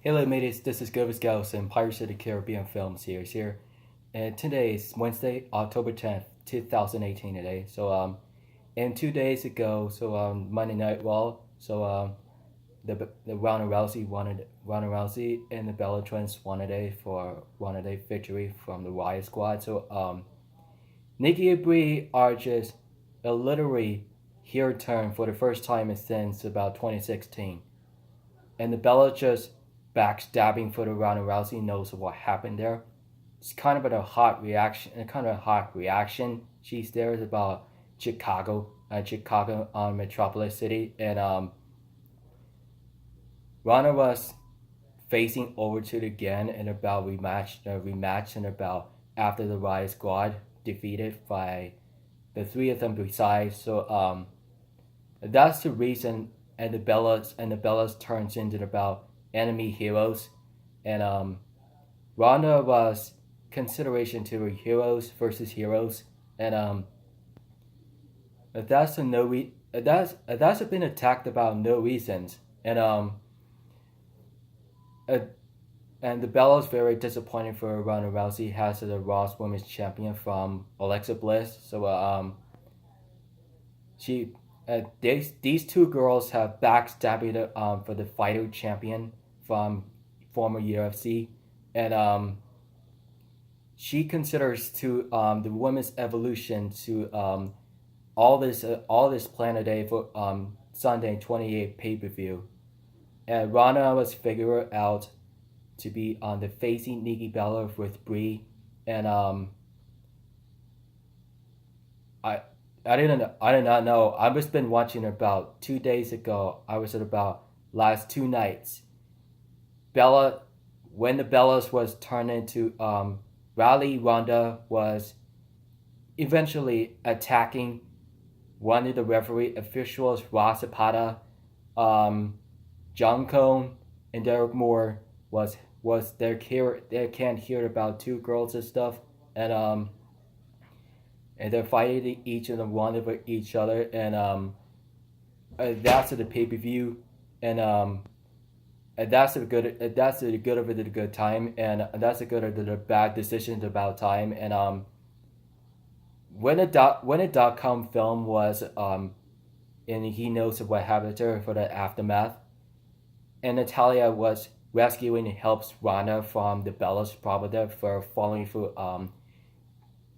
Hello, mateys. This is Govis Gals and Pirates of the Caribbean film series here. And today is Wednesday, October 10th, 2018 today. And 2 days ago, Monday Night Raw, the Ronda Rousey and the Bella Twins won a day victory from the Riot Squad. Nikki and Brie are just a literally heel turn for the first time since about 2016. And the Bella just backstabbing for the Ronda Rousey knows what happened there. It's kind of a hot reaction. She's there about Chicago on Metropolis City, and Ronda was facing over to it again in about rematch and about after the Riot Squad defeated by the three of them besides. That's the reason, and the Bellas turns into about enemy heroes, and Ronda was consideration to heroes versus heroes, and that's been attacked about no reasons, uh, and the Bella's very disappointing for Ronda Rousey has the Raw's Women's Champion from Alexa Bliss. She these two girls have backstabbed for the fighter champion from former UFC, and she considers to the women's evolution to all this plan a day for Sunday 28 pay-per-view, and Ronda was figured out to be on the facing Nikki Bella with Brie, and I did not know. I've just been watching about 2 days ago. I was at about last 2 nights. When the Bellas was turned into Ronda was eventually attacking one of the referee officials, Ross Zapata, John Cone, and Derek Moore was their can't hear about two girls and stuff, and they're fighting each of them one over each other, and that's at the pay per view, and that's the good of it the good time, and that's the good of the bad decisions about time, and when a .com film was and he knows what happened to her for the aftermath, and Natalya was rescuing and helps Ronda from the Bella's problem for falling through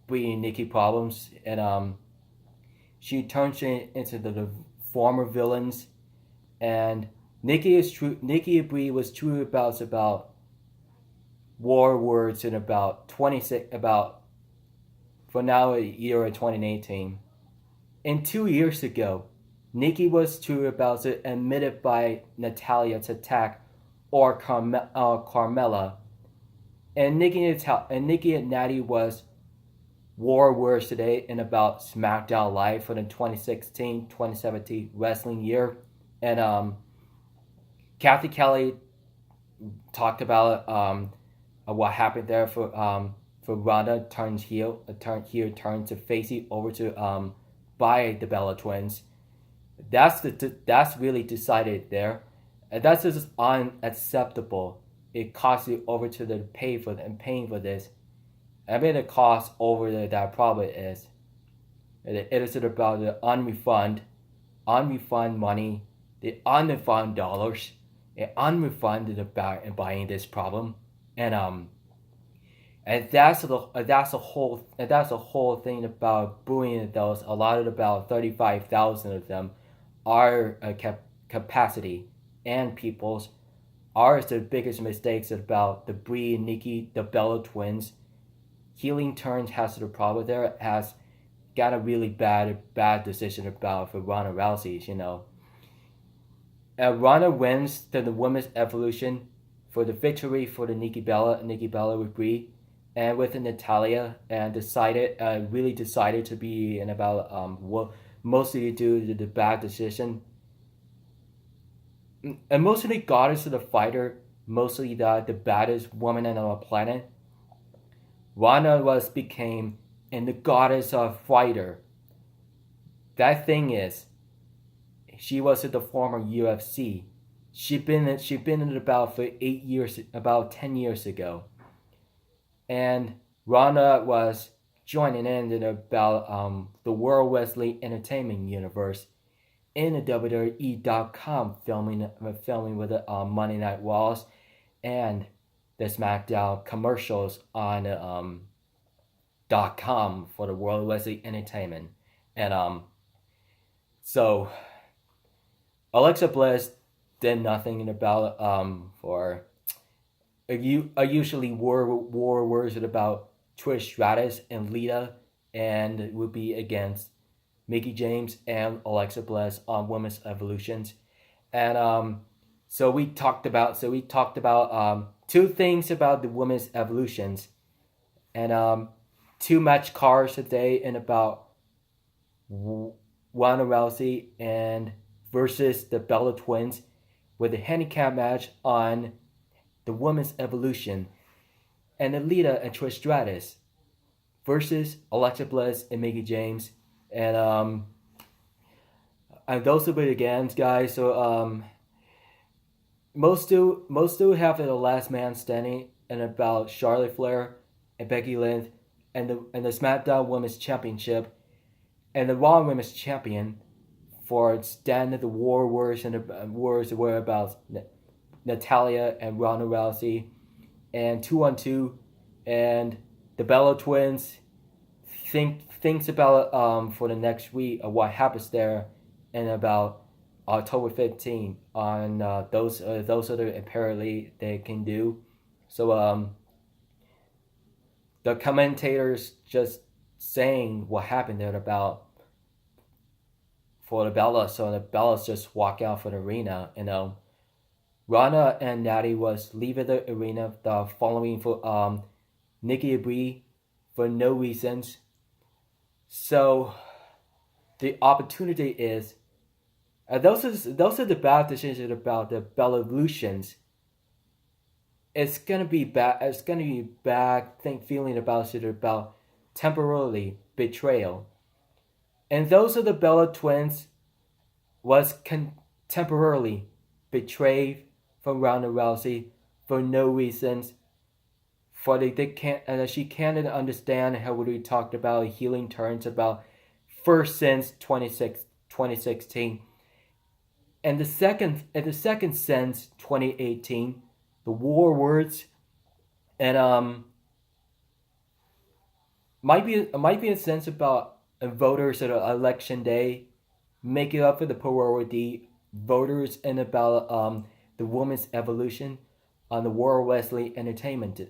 Brie and Nikki problems, and she turns into the former villains, and Nikki and Brie was true about war words in about 26 about for now a year of 2018. And 2 years ago, Nikki was true about it admitted by Natalya to attack or Carmella, and Nikki and Natty was war words today in about SmackDown Live for the 2016-2017 wrestling year, and Kathy Kelly talked about what happened there for Ronda turns turns to face it over to by the Bella Twins. That's really decided there, and that's just unacceptable. It costs you over to the paying for this. I mean, the cost over that probably is. It is about the unrefund money, the unrefund dollars, and unrefunded about buying this problem, and that's the whole thing about booing those. A lot of about 35,000 of them are capacity, and people's are the biggest mistakes about the Brie and Nikki, the Bella Twins. Healing turns has the problem there, has got a really bad decision about for Ronda Rousey, Ronda wins the women's evolution for the victory for the Nikki Bella with Brie, and with Natalya, and really decided to be in about mostly due to the bad decision, and mostly goddess of the fighter, mostly the baddest woman on the planet. Ronda became in the goddess of fighter. That thing is, she was at the former UFC, she been in it about for 8 years, about 10 years ago, and Ronda was joining in about the World Wrestling Entertainment Universe in the WWE.com filming with the Monday Night Raws and the SmackDown commercials on .com for the World Wrestling Entertainment, and so Alexa Bliss did nothing about for I usually war words about Trish Stratus and Lita, and it would be against Mickey James and Alexa Bliss on Women's Evolutions, and so we talked about two things about the Women's Evolutions, and two match cards today, and about Ronda Rousey and versus the Bella Twins with a handicap match on the Women's Evolution, and Alita and Trish Stratus versus Alexa Bliss and Mickey James, and those will be the games, guys. So most do have the last man standing, and about Charlotte Flair and Becky Lynch, and the SmackDown Women's Championship, and the Raw Women's Champion for stand the war wars, and the wars were about Natalya and Ronda Rousey, and 2-on-2, and the Bella Twins. Thinks about for the next week of what happens there, and about October 15th on those are the apparently they can do. So the commentators just saying what happened there about for the Bellas, so the Bellas just walk out for the arena. Ronda and Natty was leaving the arena the following for Nikki and Brie for no reasons. So the opportunity is those are the bad decisions about the Bellalutions. It's gonna be bad. It's gonna be bad feeling about it about temporarily betrayal, and those are the Bella Twins was temporarily betrayed from Ronda Rousey for no reasons. For they can't, and she can't understand how we talked about healing turns about first since 2016, and the second since 2018, the war words, and might be a sense about voters at election day, making up for the priority voters, and about the women's evolution on the World Wrestling Entertainment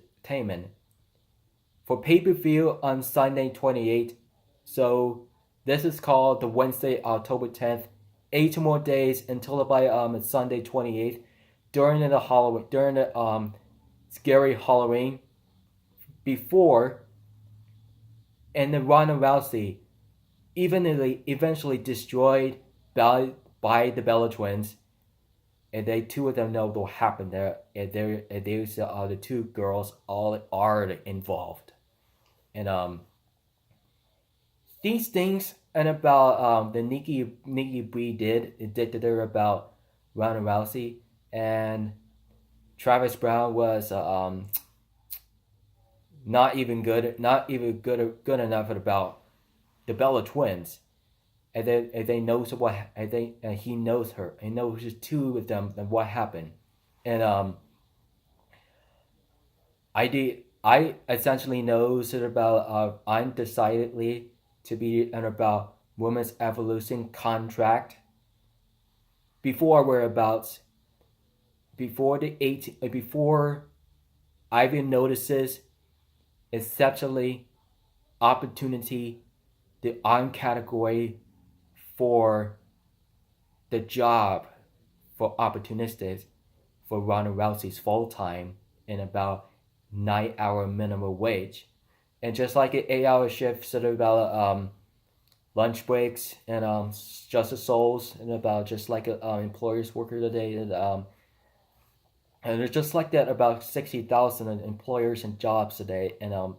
for pay-per-view on Sunday 28th. So this is called the Wednesday October 10th. 8 more days until by Sunday 28th during the scary Halloween before, and then Ronda Rousey eventually destroyed by the Bella Twins, and they two of them know what happened there, and there's the two girls all are involved, and these things, and about the Nikki Brie did there about Ronda Rousey, and Travis Brown was not even good enough about the Bella Twins, and they knows what and he knows her, he knows just two of them and what happened, and I essentially knows it about undecidedly to be and about women's evolution contract before whereabouts before Ivan notices exceptionally opportunity the on category for the job for opportunists for Ronda Rousey's full time in about 9-hour minimum wage, and just like an 8-hour shift, sort of about lunch breaks, and just the souls, and about just like an employer's worker today, and it's just like that about 60,000 employers and jobs today, and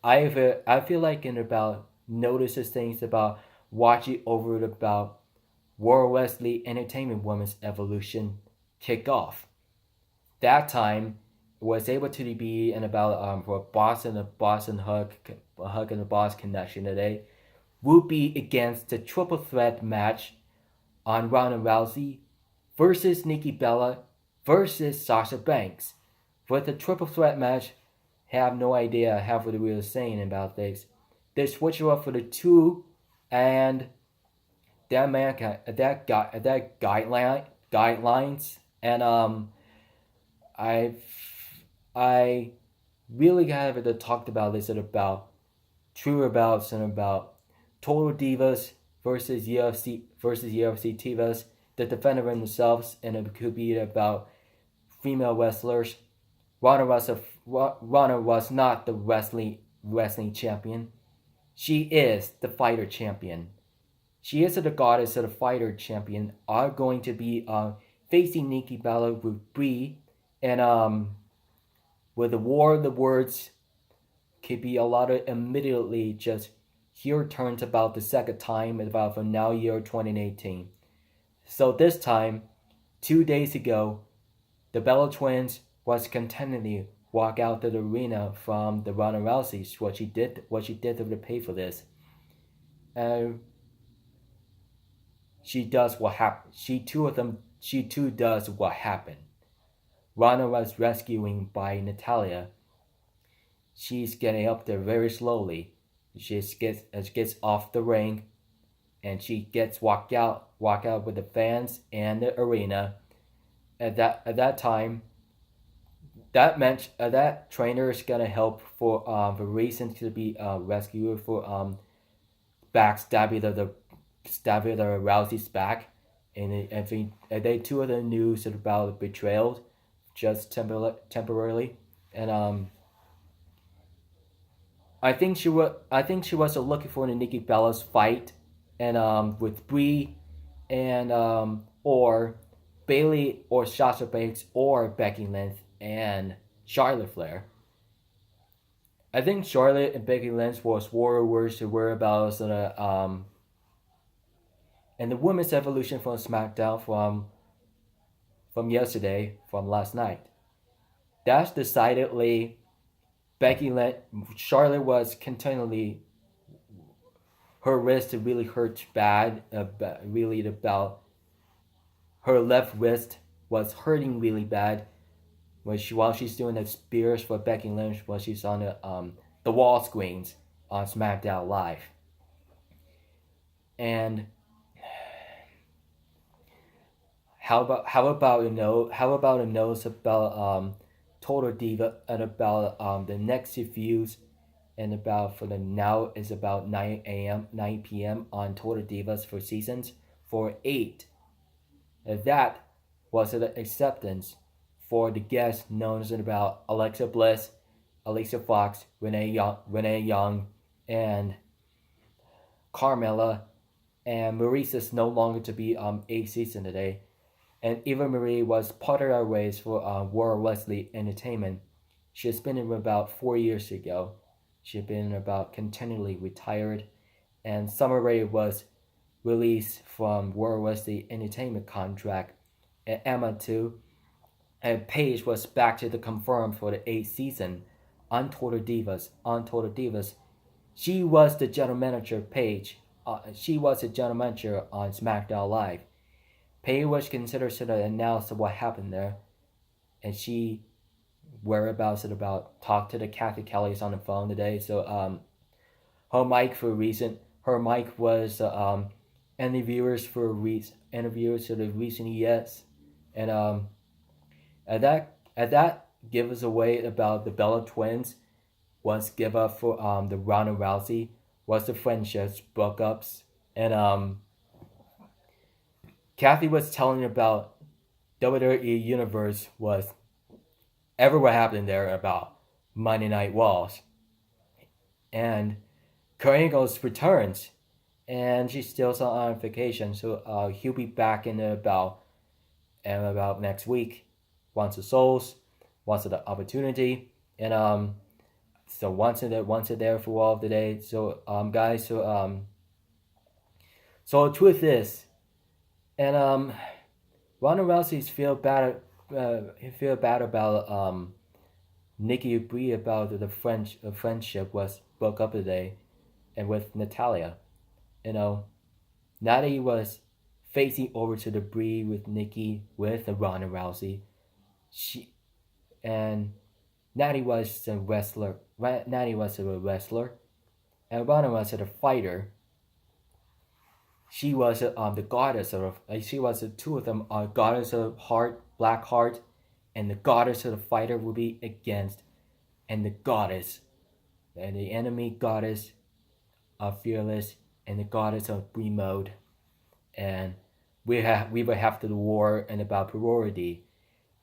I feel like in about notices things about watching over it about World Wrestling Entertainment Women's Evolution kick off. That time was able to be in about for Boston Hug and the Boss connection today will be against the triple threat match on Ronda Rousey versus Nikki Bella versus Sasha Banks. For the triple threat match, have no idea how what we were saying about this. They switch it up for the two, and that man that guidelines, and I I really have talked about this and about true about and about Total Divas versus UFC Divas, the defender themselves, and it could be about female wrestlers. Ronda was not the wrestling champion. She is the fighter champion. She is the goddess of the fighter champion. Are going to be facing Nikki Bella with Brie, and with the war of the words, could be a lot of immediately just here turns about the second time about from now year 2018. So this time, 2 days ago, the Bella twins was contentedly walk out to the arena from the Ronda Rousey. What she did to pay for this. She does what happened. She too does what happened. Ronda was rescuing by Natalya. She's getting up there very slowly. She gets off the ring, and she gets walk out with the fans and the arena. At that time, that trainer is gonna help for the reason to be rescued for backstabbing the Rousey's back, and I think they two of the news about betrayal, just temporarily, and I think she was looking for the Nikki Bella's fight, and with Brie, and or Bailey or Sasha Banks or Becky Lynch and Charlotte Flair. I think Charlotte and Becky Lynch was words to worry about and the women's evolution from SmackDown from yesterday, from last night. That's decidedly Becky Lynch. Charlotte was continually her wrist really hurt bad. Really about her left wrist was hurting really bad while she's doing the spears for Becky Lynch while she's on the wall screens on SmackDown Live. And how about a note about Total Diva and about the next reviews, and about for the now is about 9 p.m. on Total Divas for seasons for 8. That was an acceptance for the guests known as about Alexa Bliss, Alicia Fox, Renee Young, and Carmella, and Maurice is no longer to be 8 season today. And Eva Marie was part of our race for World Wrestling Entertainment. She has been in about 4 years ago. She had been about continually retired, and Summer Rae was released from World Wrestling Entertainment contract, and Emma too. And Paige was back to the confirmed for the 8th season on Total Divas. She was the general manager. Paige. She was the general manager on SmackDown Live. Paige was considered to announce what happened there, and she whereabouts about talked to the Kathy Kellys on the phone today. So her mic was interviewers for the recent ES, and at that give us away about the Bella twins was give up for the Ronda Rousey was the friendships broke ups, and Kathy was telling about WWE Universe was ever what happened there about Monday Night Walls, and Kurt Angle's returns, and she's still on vacation, so he'll be back in about next week, once the souls, once the opportunity, and so once it there for all of the day. So guys, so the truth is, And Ronda Rousey's feel bad about Nikki and Brie about the friendship was broke up today, and with Natalya. You know, Natty was facing over to the Brie with Nikki with Ronda Rousey. She and Natty was a wrestler. Natty was a wrestler, and Ronda was a fighter. She was the goddess of. She was the two of them are goddess of heart, black heart, and the goddess of the fighter will be against, and the goddess, and the enemy goddess of fearless, and the goddess of Brie mode, and we will have the war and about priority,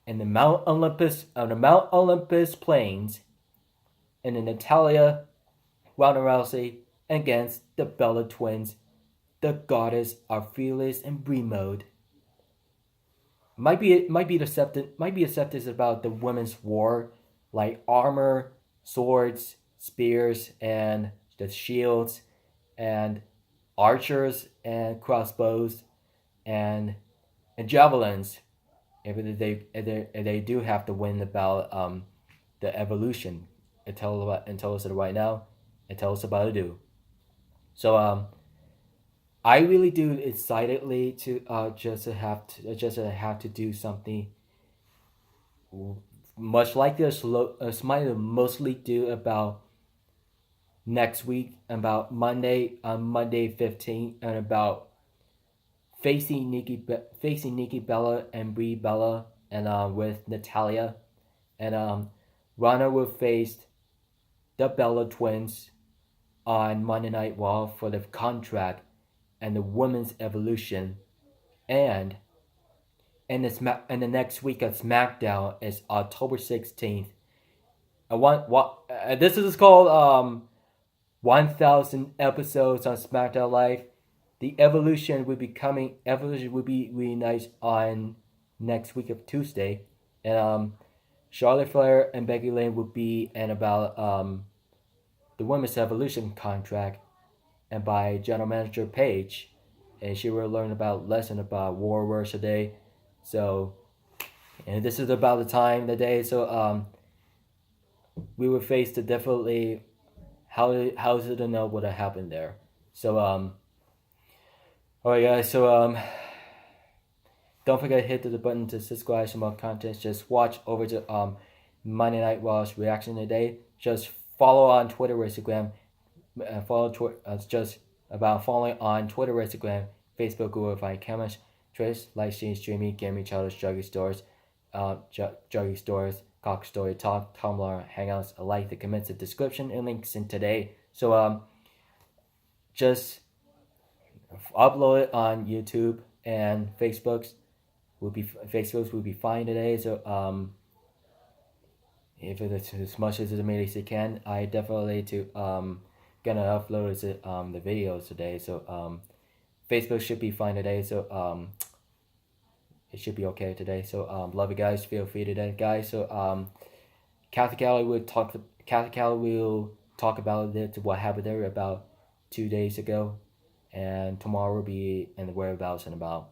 and the Mount Olympus plains, and the Natalya, Ronda Rousey against the Bella twins, the goddess of fearless and Brie mode. Might be accepted about the women's war, like armor, swords, spears, and the shields, and archers and crossbows, and javelins. If they do have to win about the evolution, it tells us it right now. It tells us about it do. So I really do excitedly to just to have to do something much like this. Might mostly do about next week, about Monday on Monday 15th, and about facing Nikki Bella and Brie Bella, and with Natalya, and Ronda will face the Bella twins on Monday Night Raw for the contract and the women's evolution, and the next week at SmackDown is October 16th. This is called 1,000 episodes on SmackDown Live. The evolution will be coming. Evolution will be really nice on next week of Tuesday, and Charlotte Flair and Becky Lynch will be and about the women's evolution contract, and by General Manager Paige, and she will learn about lesson about war words today. So, and this is about the time the day. So we will face the definitely how is it to know what happened there. So alright guys. So don't forget to hit the button to subscribe to more content. Just watch over to Monday Night Raw's reaction today. Just follow on Twitter, Instagram. Just about following on Twitter, Instagram, Facebook, Google, find comments, Twitch, live streaming, gaming, childish, druggy stores, cock story talk, Tumblr, Hangouts. I like the comments, the description, and links in today. So just upload it on YouTube and Facebooks will be fine today. So if it's as much as it can, I definitely gonna upload the videos today. So Facebook should be fine today. So it should be okay today. So love you guys. Feel free today, guys. So Catholic Alley will talk about it, what happened there about 2 days ago, and tomorrow will be in the whereabouts and about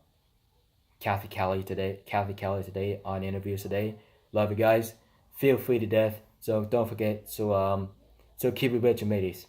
Catholic Alley today on interviews today. Love you guys. Feel free to death. So don't forget. So keep it rich, mateys.